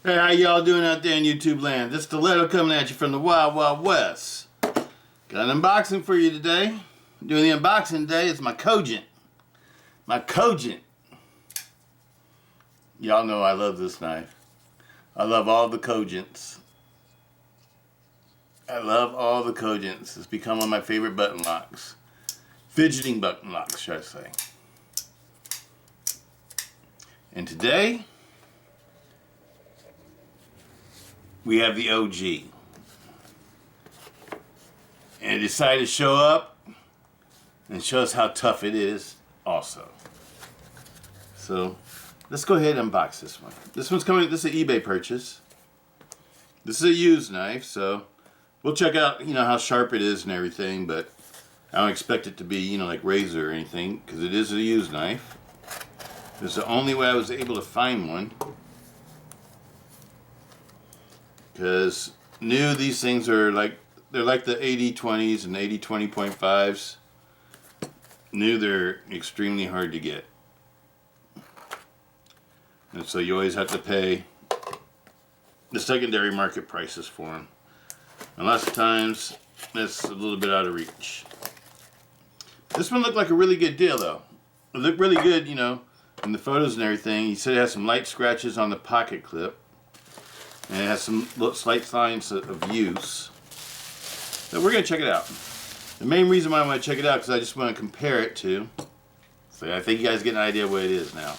Hey, how y'all doing out there in YouTube land? This Stiletto coming at you from the Wild Wild West. Got an unboxing for you today. Doing the unboxing today is my Cogent. My Cogent. Y'all know I love this knife. I love all the Cogents. I love all the Cogents. It's become one of my favorite button locks. Fidgeting button locks, should I say. And today, we have the OG. And it decided to show up and show us how tough it is also. So, let's go ahead and unbox this one. This one's coming, this is an eBay purchase. This is a used knife, so we'll check out, how sharp it is and everything, but I don't expect it to be, like razor or anything, because it is a used knife. It's the only way I was able to find one. Because new, these things are they're like the 80-20s and 80-20.5s. New, they're extremely hard to get. And so you always have to pay the secondary market prices for them. And lots of times, that's a little bit out of reach. This one looked like a really good deal though. It looked really good, in the photos and everything. He said it has some light scratches on the pocket clip. And it has some slight signs of use. So we're going to check it out. The main reason why I want to check it out is because I just want to compare it to. So I think you guys get an idea of what it is now.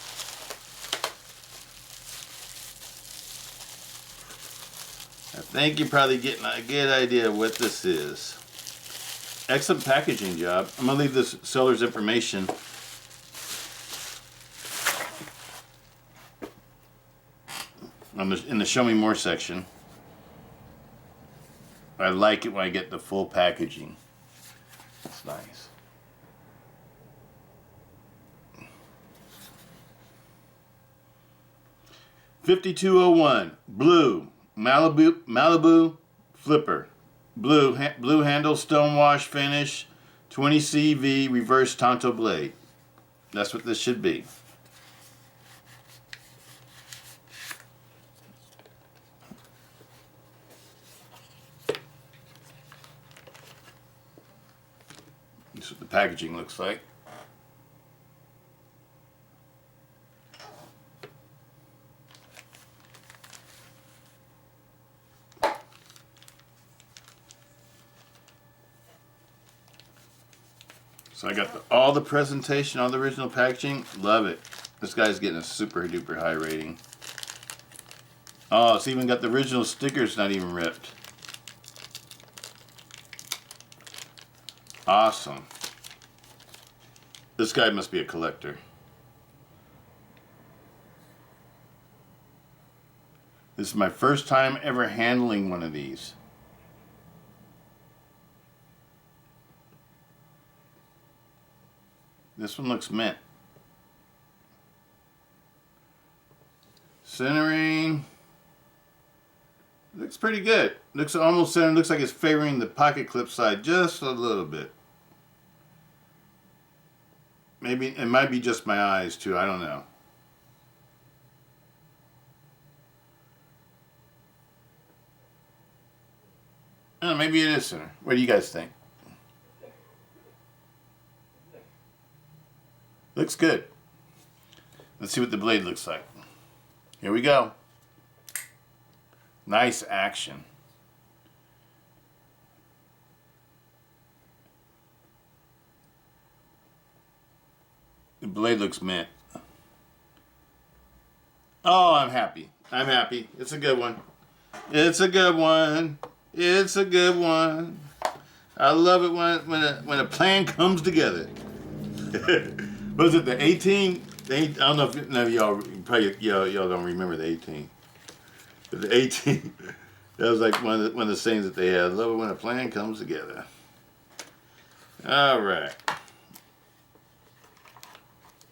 I think you're probably getting a good idea of what this is. Excellent packaging job. I'm going to leave this seller's information in the Show Me More section. I like it when I get the full packaging. It's nice. $52.01 blue Malibu flipper. Blue handle, Stonewash finish, 20 CV reverse Tanto blade. That's what this should be. This is what the packaging looks like. So I got all the presentation, all the original packaging. Love it. This guy's getting a super duper high rating. Oh, it's even got the original stickers not even ripped. Awesome. This guy must be a collector. This is my first time ever handling one of these. This one looks mint. Centering. Looks pretty good. Looks almost centered. Looks like it's favoring the pocket clip side just a little bit. Maybe it might be just my eyes too. I don't know. Oh, maybe it is center. What do you guys think? Looks good. Let's see what the blade looks like. Here we go. Nice action. The blade looks mint. Oh, I'm happy. I'm happy. It's a good one. It's a good one. It's a good one. I love it when a plan comes together. Was it the 18? I don't know if none of y'all probably y'all don't remember the 18. But the 18, that was like one of the sayings that they had. I love it when a plan comes together. All right.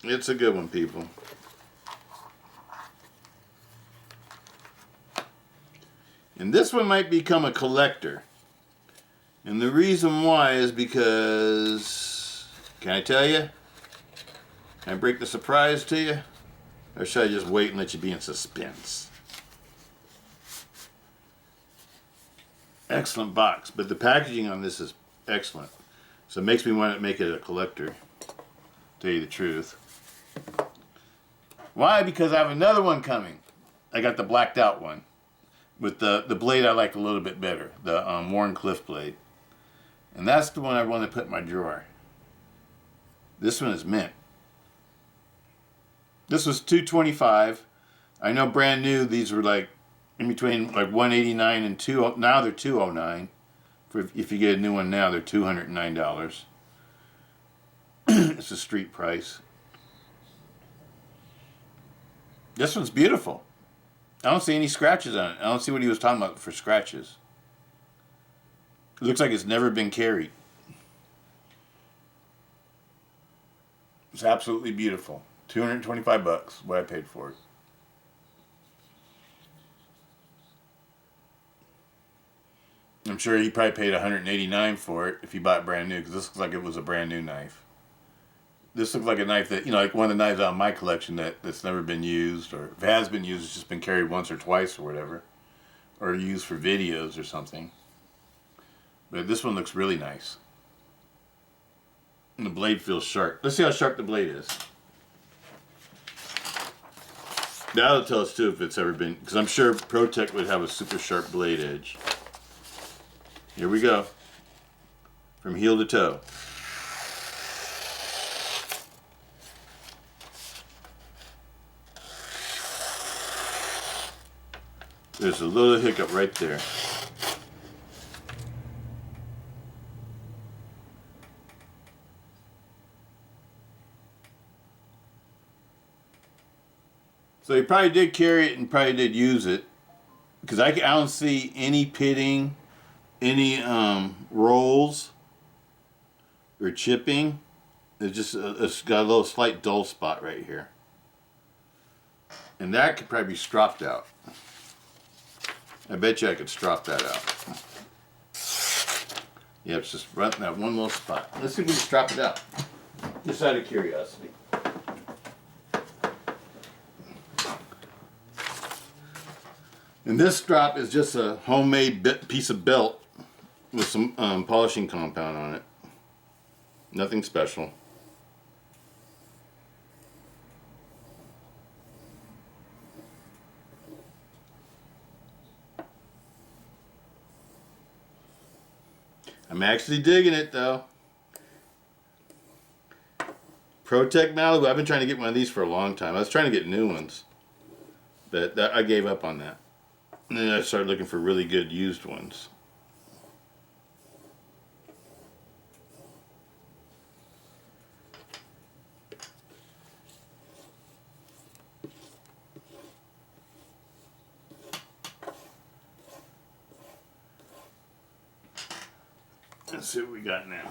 It's a good one, people. And this one might become a collector. And the reason why is because, can I tell you? Can I break the surprise to you? Or should I just wait and let you be in suspense? excellent box, but the packaging on this is excellent. So it makes me want to make it a collector, to tell you the truth. Why? Because I have another one coming. I got the blacked out one with the blade I like a little bit better, the Warren Cliff blade. And that's the one I want to put in my drawer. This one is mint. This was $225. I know brand new these were like in between like $189 and $2. Now they're $209. If you get a new one now, they're $209. It's a street price. This one's beautiful. I don't see any scratches on it. I don't see what he was talking about for scratches. It looks like it's never been carried. It's absolutely beautiful. $225, what I paid for it. I'm sure he probably paid $189 for it if he bought it brand new, because this looks like it was a brand new knife. This looks like a knife that, you know, like one of the knives out of my collection that's never been used, or if it has been used, it's just been carried once or twice or whatever, or used for videos or something. But this one looks really nice. And the blade feels sharp. Let's see how sharp the blade is. That'll tell us too if it's ever been, because I'm sure Protech would have a super sharp blade edge. Here we go. From heel to toe. There's a little hiccup right there. So he probably did carry it and probably did use it, because I don't see any pitting, any rolls or chipping. It's got a little slight dull spot right here, and that could probably be stropped out. I bet you I could strop that out. Yeah, it's just right in that one little spot. Let's see if we can strop it out, just out of curiosity. And this strap is just a homemade piece of belt with some polishing compound on it. Nothing special. I'm actually digging it though. Protech Malibu. I've been trying to get one of these for a long time. I was trying to get new ones, but I gave up on that. And then I started looking for really good used ones. Let's see what we got now.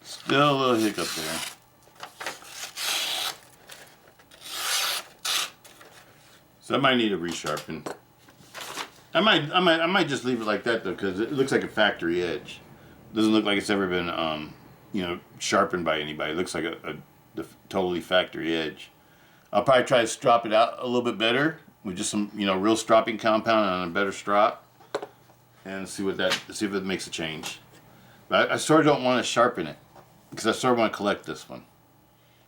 Still a little hiccup there. So I might need a resharpen. I might just leave it like that though, because it looks like a factory edge. It doesn't look like it's ever been, you know, sharpened by anybody. It looks like a totally factory edge. I'll probably try to strop it out a little bit better with just some, you know, real stropping compound on a better strop, and see if it makes a change. But I sort of don't want to sharpen it, because I sort of want to collect this one.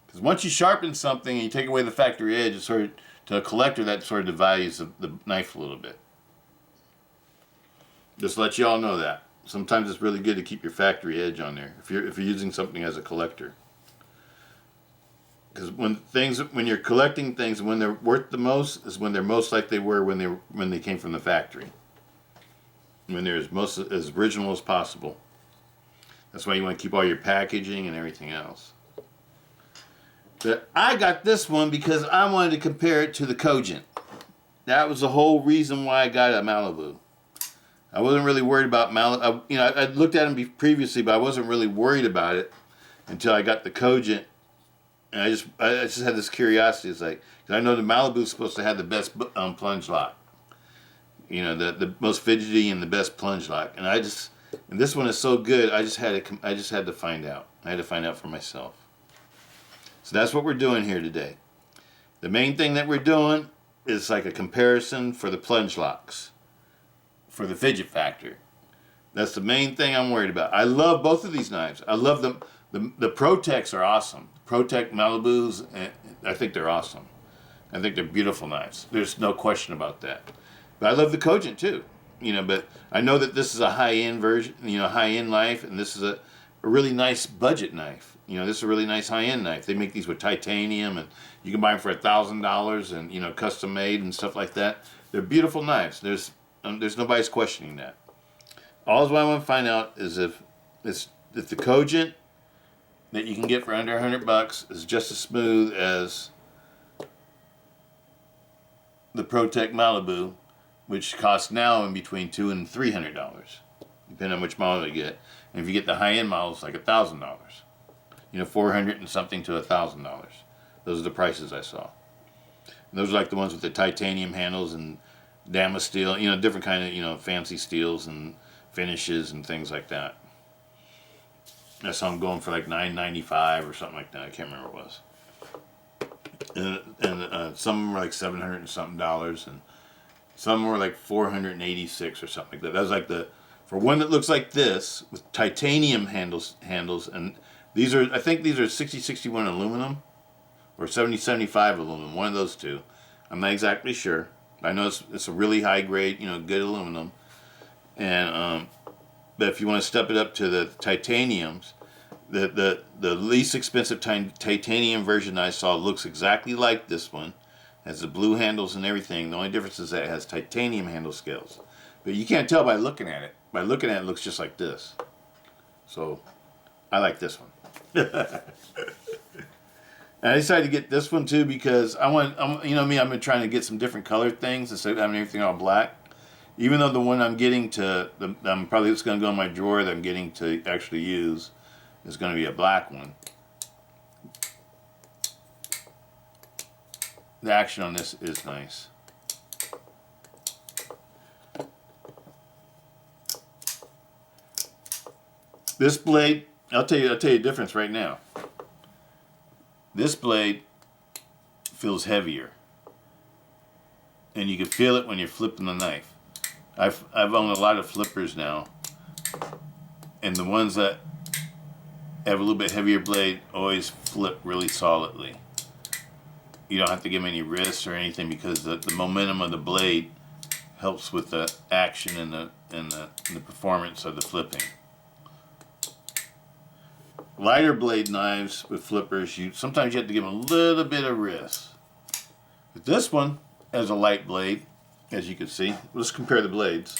Because once you sharpen something and you take away the factory edge, it's sort of, to a collector, that sort of devalues the knife a little bit. Just to let you all know that. Sometimes it's really good to keep your factory edge on there if you're using something as a collector. Because when you're collecting things, when they're worth the most is when they're most like they were when they came from the factory. When they're as original as possible. That's why you want to keep all your packaging and everything else. But I got this one because I wanted to compare it to the Cogent. That was the whole reason why I got a Malibu. I wasn't really worried about Malibu. You know, I looked at them previously, but I wasn't really worried about it until I got the Cogent And I just had this curiosity. It's like, 'cause I know the Malibu is supposed to have the best plunge lock. You know, the most fidgety and the best plunge lock. And and this one is so good. I just had to find out. I had to find out for myself. So that's what we're doing here today. The main thing that we're doing is like a comparison for the plunge locks, for the fidget factor. That's the main thing I'm worried about. I love both of these knives. I love them. The Protechs are awesome. Protech Malibus, I think they're awesome. I think they're beautiful knives. There's no question about that. But I love the Cogent too. You know, but I know that this is a high-end version, you know, high-end knife, and this is a really nice budget knife. You know, this is a really nice high-end knife. They make these with titanium, and you can buy them for $1,000, and you know, custom made and stuff like that. They're beautiful knives. There's nobody's questioning that. All I want to find out is if the Cogent that you can get for under $100 is just as smooth as the Protech Malibu, which costs now in between $200 and $300, depending on which model you get. And if you get the high-end models, like $1,000, you know, $400 and something to $1,000. Those are the prices I saw. And those are like the ones with the titanium handles and Damascus steel, you know, different kind of, you know, fancy steels and finishes and things like that. I saw them going for like $9.95 or something like that. I can't remember what it was. And some were like $700 and something, and some were like $486 or something like that. That was like for one that looks like this with titanium handles, and these are, I think these are 6061 aluminum or 7075 aluminum, one of those two. I'm not exactly sure. I know it's a really high grade, you know, good aluminum. And but if you want to step it up to the titaniums, the least expensive titanium version I saw looks exactly like this one. Has the blue handles and everything. The only difference is that it has titanium handle scales. But you can't tell by looking at it. By looking at it, it looks just like this. So I like this one. And I decided to get this one too because you know me, I've been trying to get some different colored things instead of having everything all black. Even though the one I'm getting I'm probably just going to go in my drawer that I'm getting to actually use is going to be a black one. The action on this is nice. This blade, I'll tell you the difference right now. This blade feels heavier, and you can feel it when you're flipping the knife. I've owned a lot of flippers now, and the ones that have a little bit heavier blade always flip really solidly. You don't have to give them any wrists or anything because the momentum of the blade helps with the action and the performance of the flipping. Lighter blade knives with flippers, sometimes you have to give them a little bit of wrist. But this one has a light blade, as you can see. Let's compare the blades.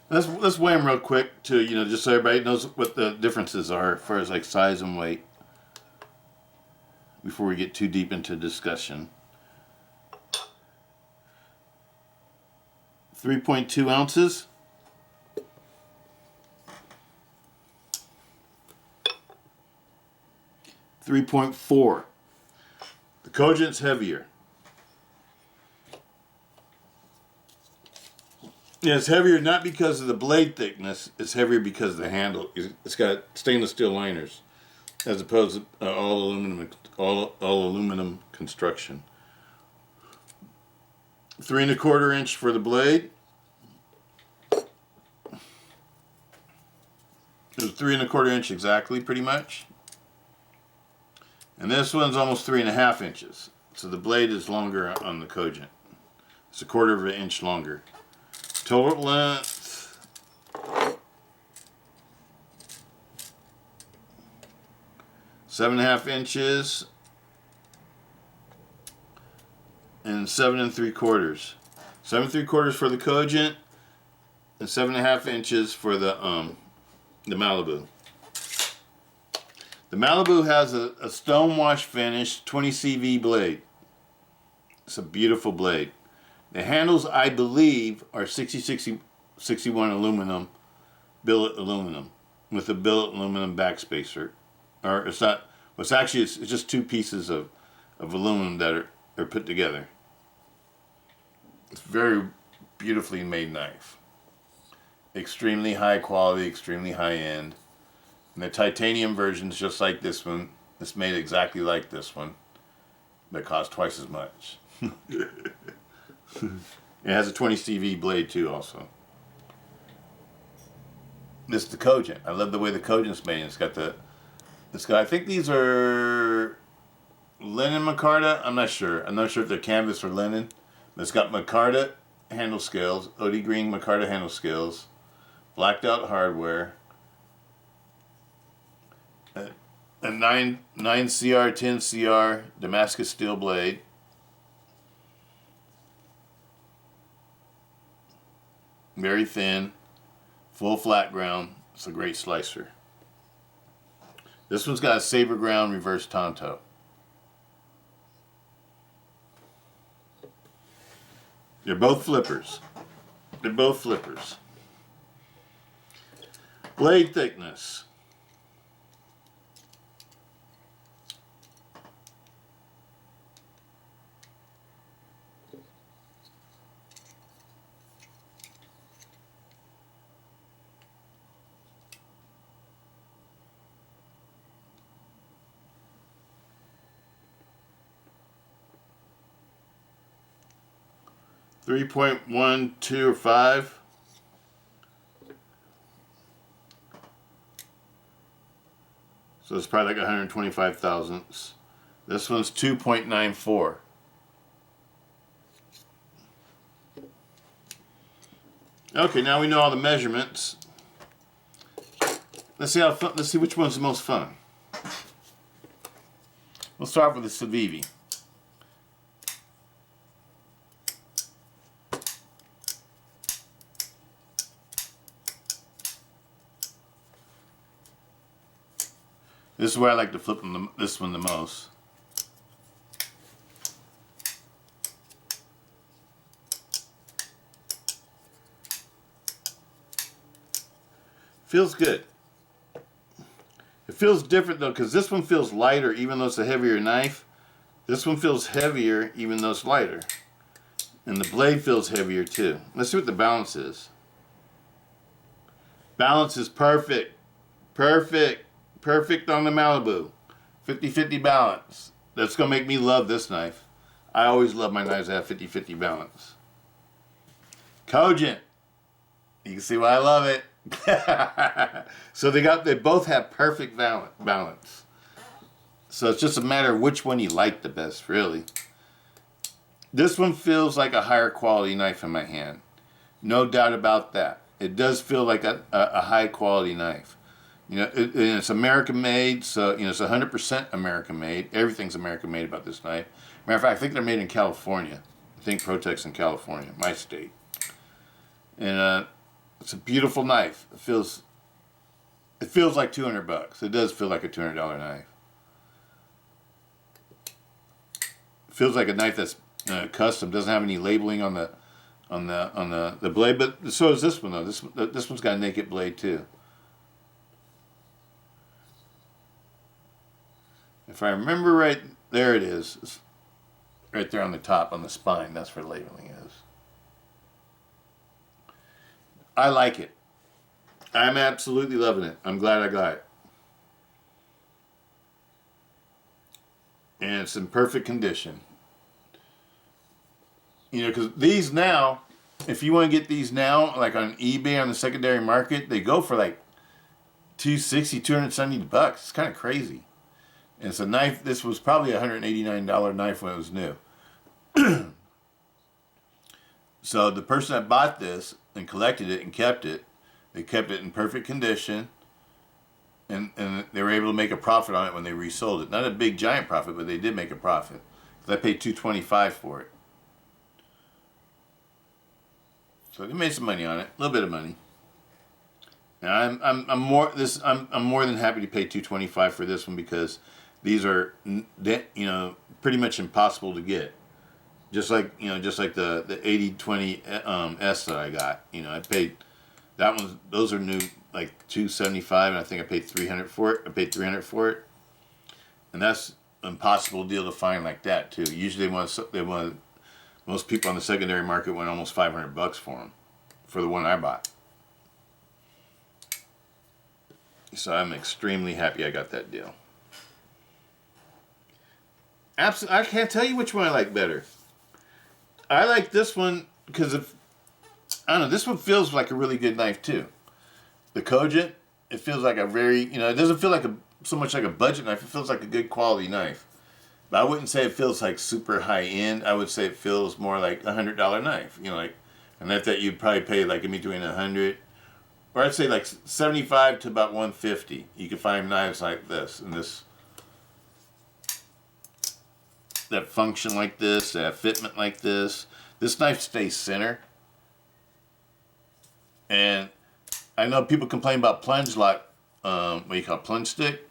Let's weigh them real quick to, you know, just so everybody knows what the differences are as far as like size and weight before we get too deep into discussion. 3.2 ounces. .4. The Cogent's heavier. Yeah, it's heavier not because of the blade thickness. It's heavier because of the handle. It's got stainless steel liners, as opposed to all aluminum construction. 3 1/4 inch for the blade. It was 3 1/4 inch exactly, pretty much. And this one's almost 3.5 inches. So the blade is longer on the Cogent. It's 1/4 inch longer. Total length, seven and a half inches, and 7 3/4. 7 3/4 for the Cogent, and 7.5 inches for the Malibu. The Malibu has a Stonewash finish 20 CV blade. It's a beautiful blade. The handles, I believe, are 6061 aluminum, billet aluminum, with a billet aluminum backspacer. Or it's not, it's actually, it's just two pieces of aluminum that are put together. It's a very beautifully made knife. Extremely high quality, extremely high end. And the titanium version is just like this one. It's made exactly like this one, but costs twice as much. It has a 20 CV blade too, also. This is the Cogent. I love the way the Cogent's made. It's got, I think these are linen micarta. I'm not sure. I'm not sure if they're canvas or linen. But it's got micarta handle scales, OD green micarta handle scales, blacked out hardware, a 9 CR, 10 CR Damascus steel blade, very thin, full flat ground. It's a great slicer. This one's got a saber ground reverse Tanto. They're both flippers. They're both flippers. Blade thickness. .12 or 5. So it's probably like 125 thousandths. This one's 2.94. Okay, now we know all the measurements. Let's see which one's the most fun. We'll start with the CIVIVI. This is where I like to flip this one the most. Feels good. It feels different though, because this one feels lighter even though it's a heavier knife. This one feels heavier even though it's lighter. And the blade feels heavier too. Let's see what the balance is. Balance is perfect. Perfect. Perfect on the Malibu. 50-50 balance. That's going to make me love this knife. I always love my knives that have 50-50 balance. Cogent. You can see why I love it. So they both have perfect balance. So it's just a matter of which one you like the best, really. This one feels like a higher quality knife in my hand. No doubt about that. It does feel like a high quality knife. You know, it's American made, so you know it's 100% American made. Everything's American made about this knife. Matter of fact, I think they're made in California. I think Protech's in California, my state. And it's a beautiful knife. It feels like $200. It does feel like a $200 knife. It feels like a knife that's custom. Doesn't have any labeling on the blade, but so is this one though. This one's got a naked blade too. If I remember right, there it is. It's right there on the top, on the spine. That's where labeling is. I like it. I'm absolutely loving it. I'm glad I got it. And it's in perfect condition. You know, because these now, if you want to get these now, like on eBay on the secondary market, they go for like $260, $270. It's kind of crazy. And it's a knife. This was probably a $189 knife when it was new. So the person that bought this and collected it and kept it, they kept it in perfect condition, and they were able to make a profit on it when they resold it. Not a big giant profit, but they did make a profit. I paid $225 for it. So they made some money on it, a little bit of money. And I'm more than happy to pay $225 for this one because these are pretty much impossible to get. Just like the 8020 S that I got. I paid that one. Those are new, like $275, and I think I paid $300 for it. I paid $300 for it, and that's an impossible deal to find like that too. Usually they want most people on the secondary market want almost $500 for them, for the one I bought. So I'm extremely happy I got that deal. Absolutely, I can't tell you which one I like better. I like this one because I don't know, this one feels like a really good knife too. The Cogent, it feels like a very, it doesn't feel like so much like a budget knife. It feels like a good quality knife. But I wouldn't say it feels like super high end. I would say it feels more like $100 knife. Like a knife that you'd probably pay like in between $100, or I'd say like $75 to about $150. You can find knives like this and this. That function like this, that fitment like this. This knife stays center. And I know people complain about plunge lock, what do you call it, plunge stick?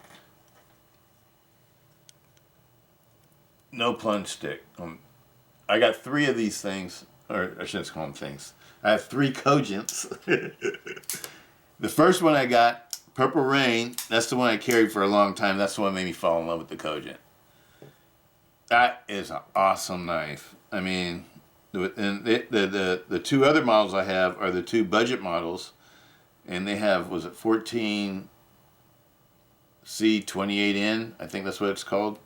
No plunge stick. I got 3 of these things, or I shouldn't call them things. I have 3 Cogents. The first one I got, Purple Rain, that's the one I carried for a long time. That's the one that made me fall in love with the Cogent. That is an awesome knife. I mean, and the 2 other models I have are the 2 budget models, and they have, was it 14C28N? I think that's what it's called.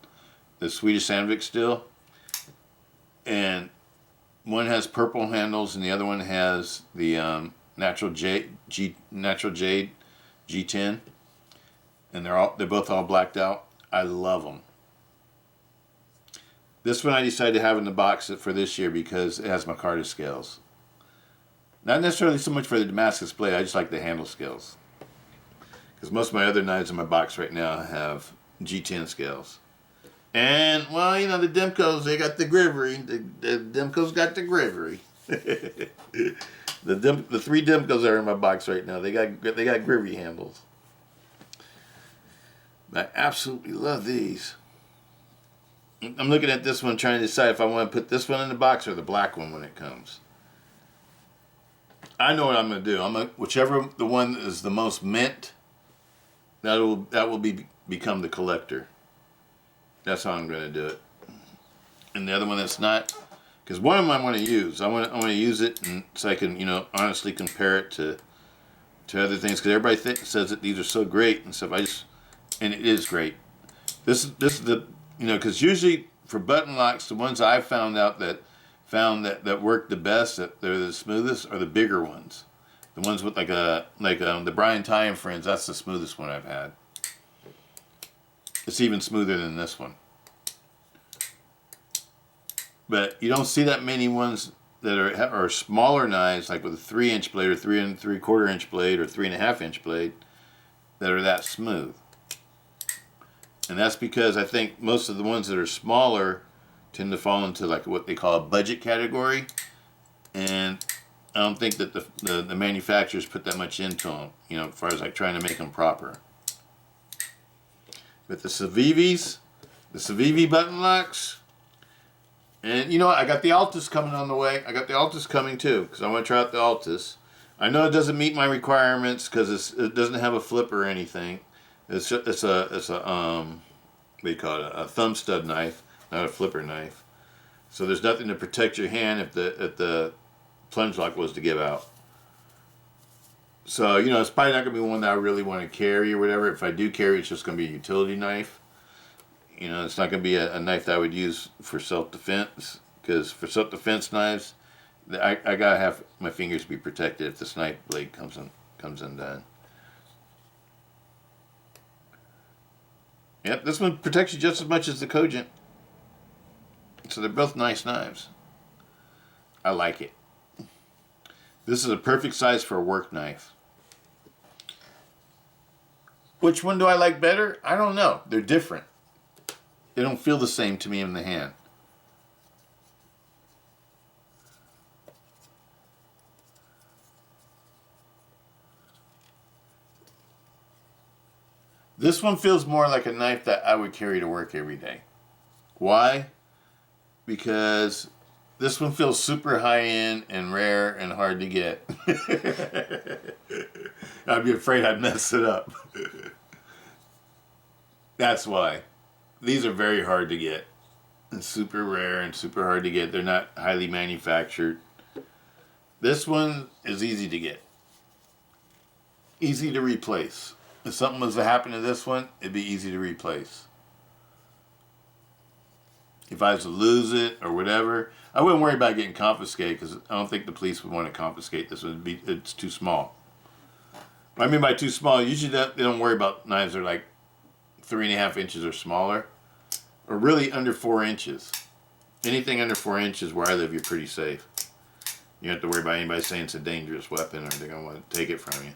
The Swedish Sandvik steel. And one has purple handles, and the other one has the natural jade G10, and they're both all blacked out. I love them. This one I decided to have in the box for this year because it has micarta scales. Not necessarily so much for the Damascus blade, I just like the handle scales. Because most of my other knives in my box right now have G10 scales. And, well, the Demkos, they got the grivery. The Demkos got the grivery. The 3 Demkos that are in my box right now, they got grivery handles. I absolutely love these. I'm looking at this one trying to decide if I want to put this one in the box or the black one when it comes. I know what I'm going to do. Whichever the one is the most mint, that will become the collector. That's how I'm going to do it. And the other one that's not, because one of them I want to use. I want to use it, and so I can honestly compare it to other things. Because everybody says that these are so great and stuff. And it is great. This is the because usually for button locks, the ones I've found that work the best, that they're the smoothest, are the bigger ones. The ones with like the Brian Ty and Friends. That's the smoothest one I've had. It's even smoother than this one. But you don't see that many ones that are smaller knives, like with a 3-inch blade or 3 3/4 inch blade or 3.5 inch blade, that are that smooth. And that's because I think most of the ones that are smaller tend to fall into like what they call a budget category, and I don't think that the manufacturers put that much into them, as far as like trying to make them proper. But the CIVIVI button locks, and I got the Altus coming on the way. I got the Altus coming too because I want to try out the Altus. I know it doesn't meet my requirements because it doesn't have a flip or anything. It's a what do you call it? A thumb stud knife, not a flipper knife. So there's nothing to protect your hand if the plunge lock was to give out. So it's probably not going to be one that I really want to carry or whatever. If I do carry, it's just going to be a utility knife. It's not going to be a knife that I would use for self-defense, because for self-defense knives, I gotta have my fingers be protected if the snipe blade comes undone. Yep, this one protects you just as much as the Cogent. So they're both nice knives. I like it. This is a perfect size for a work knife. Which one do I like better? I don't know. They're different. They don't feel the same to me in the hand. This one feels more like a knife that I would carry to work every day. Why? Because this one feels super high-end and rare and hard to get. I'd be afraid I'd mess it up. That's why. These are very hard to get. And super rare and super hard to get. They're not highly manufactured. This one is easy to get. Easy to replace. If something was to happen to this one, it'd be easy to replace. If I was to lose it or whatever, I wouldn't worry about getting confiscated because I don't think the police would want to confiscate this one. It's too small. What I mean by too small, usually they don't worry about knives that are like 3.5 inches or smaller, or really under 4 inches. Anything under 4 inches where I live, you're pretty safe. You don't have to worry about anybody saying it's a dangerous weapon or they're going to want to take it from you.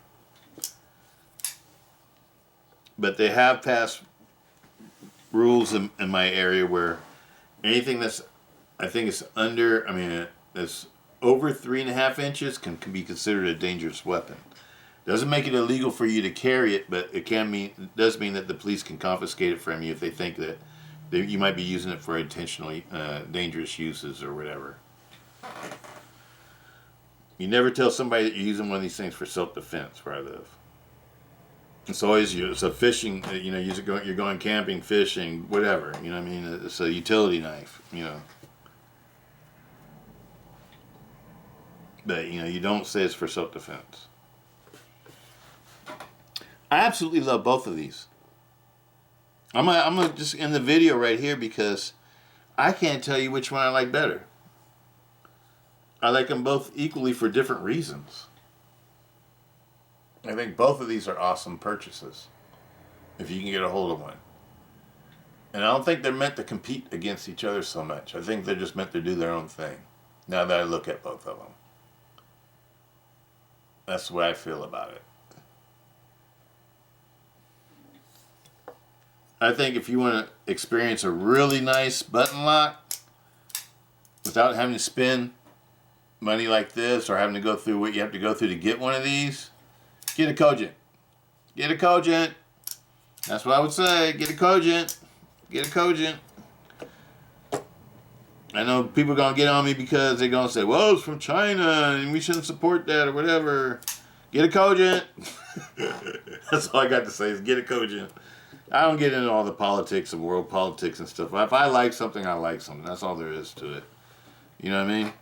But they have passed rules in my area where anything that's, I think it's under, that's over 3.5 inches can be considered a dangerous weapon. Doesn't make it illegal for you to carry it, but it does mean that the police can confiscate it from you if they think that you might be using it for intentionally dangerous uses or whatever. You never tell somebody that you're using one of these things for self-defense where I live. It's always it's a fishing, you're going camping, fishing, whatever, you know what I mean? It's a utility knife, you know. But, you don't say it's for self-defense. I absolutely love both of these. I'm gonna just end the video right here because I can't tell you which one I like better. I like them both equally for different reasons. I think both of these are awesome purchases if you can get a hold of one. And I don't think they're meant to compete against each other so much. I think they're just meant to do their own thing. Now that I look at both of them. That's the way I feel about it. I think if you want to experience a really nice button lock without having to spend money like this or having to go through what you have to go through to get one of these, get a Cogent. Get a Cogent. That's what I would say. Get a Cogent. Get a Cogent. I know people are going to get on me because they're going to say, well, it's from China and we shouldn't support that or whatever. Get a Cogent. That's all I got to say is get a Cogent. I don't get into all the politics of world politics and stuff. If I like something, I like something. That's all there is to it. You know what I mean?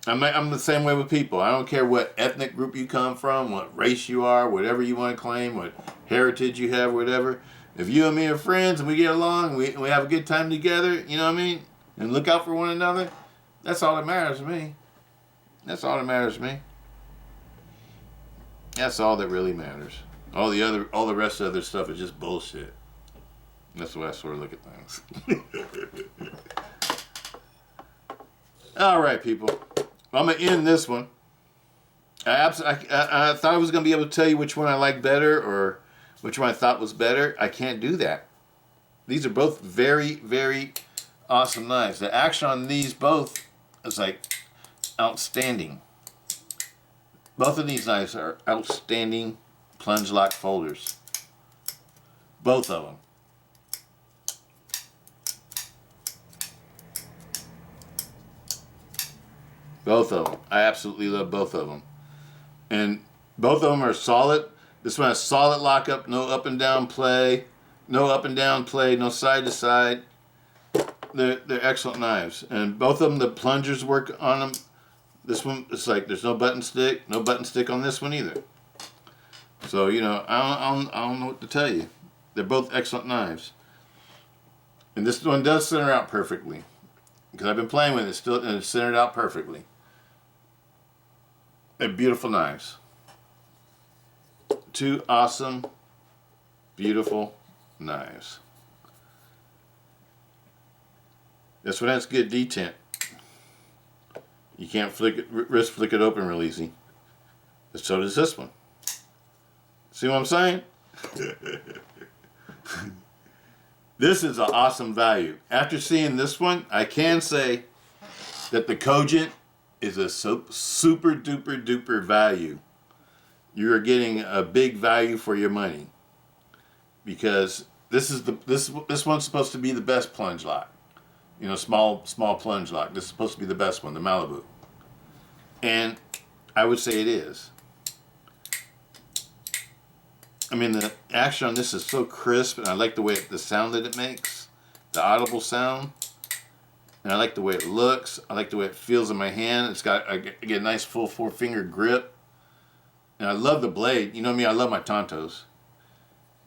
I'm the same way with people. I don't care what ethnic group you come from, what race you are, whatever you want to claim, what heritage you have, whatever. If you and me are friends and we get along, we have a good time together, you know what I mean? And look out for one another, that's all that matters to me. That's all that matters to me. That's all that really matters. All the rest of the other stuff is just bullshit. That's the way I sort of look at things. All right, people. I'm going to end this one. I thought I was going to be able to tell you which one I like better or which one I thought was better. I can't do that. These are both very, very awesome knives. The action on these both is like outstanding. Both of these knives are outstanding plunge lock folders. Both of them. Both of them. I absolutely love both of them. And both of them are solid. This one has solid lockup, no up and down play. No up and down play, no side to side. They're excellent knives. And both of them, the plungers work on them. This one, it's like there's no button stick. No button stick on this one either. So, I don't know what to tell you. They're both excellent knives. And this one does center out perfectly. Because I've been playing with it, and it's centered out perfectly. They're beautiful knives. Two awesome, beautiful knives. This one has good detent. You can't flick it open real easy. But so does this one. See what I'm saying? This is an awesome value. After seeing this one, I can say that the Cogent is a super duper duper value. You are getting a big value for your money. because this one's supposed to be the best plunge lock. You know, small plunge lock. This is supposed to be the best one, the Malibu. And I would say it is. I mean, the action on this is so crisp, and I like the sound that it makes, the audible sound. And I like the way it looks. I like the way it feels in my hand. I get a nice full 4-finger grip. And I love the blade. You know me, I love my Tantos.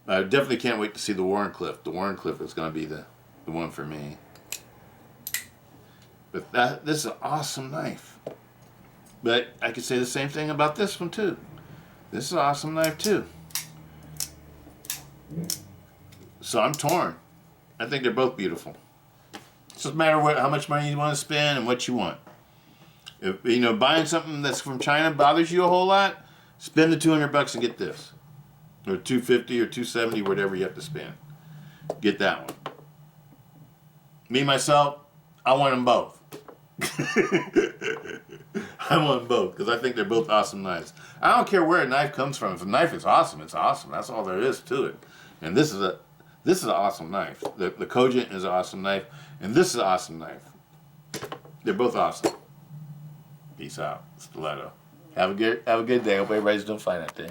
I definitely can't wait to see the Warncliffe. The Warncliffe is going to be the one for me. But this is an awesome knife. But I could say the same thing about this one too. This is an awesome knife too. So I'm torn. I think they're both beautiful. It doesn't matter how much money you want to spend and what you want. If you know buying something that's from China bothers you a whole lot, spend the $200 and get this, or $250 or $270, whatever you have to spend. Get that one. Me myself, I want them both. I want both because I think they're both awesome knives. I don't care where a knife comes from. If a knife is awesome, it's awesome. That's all there is to it. And this is an awesome knife. The Cogent is an awesome knife, and this is an awesome knife. They're both awesome. Peace out. Stiletto. Have a good day. Hope everybody's doing fine out there.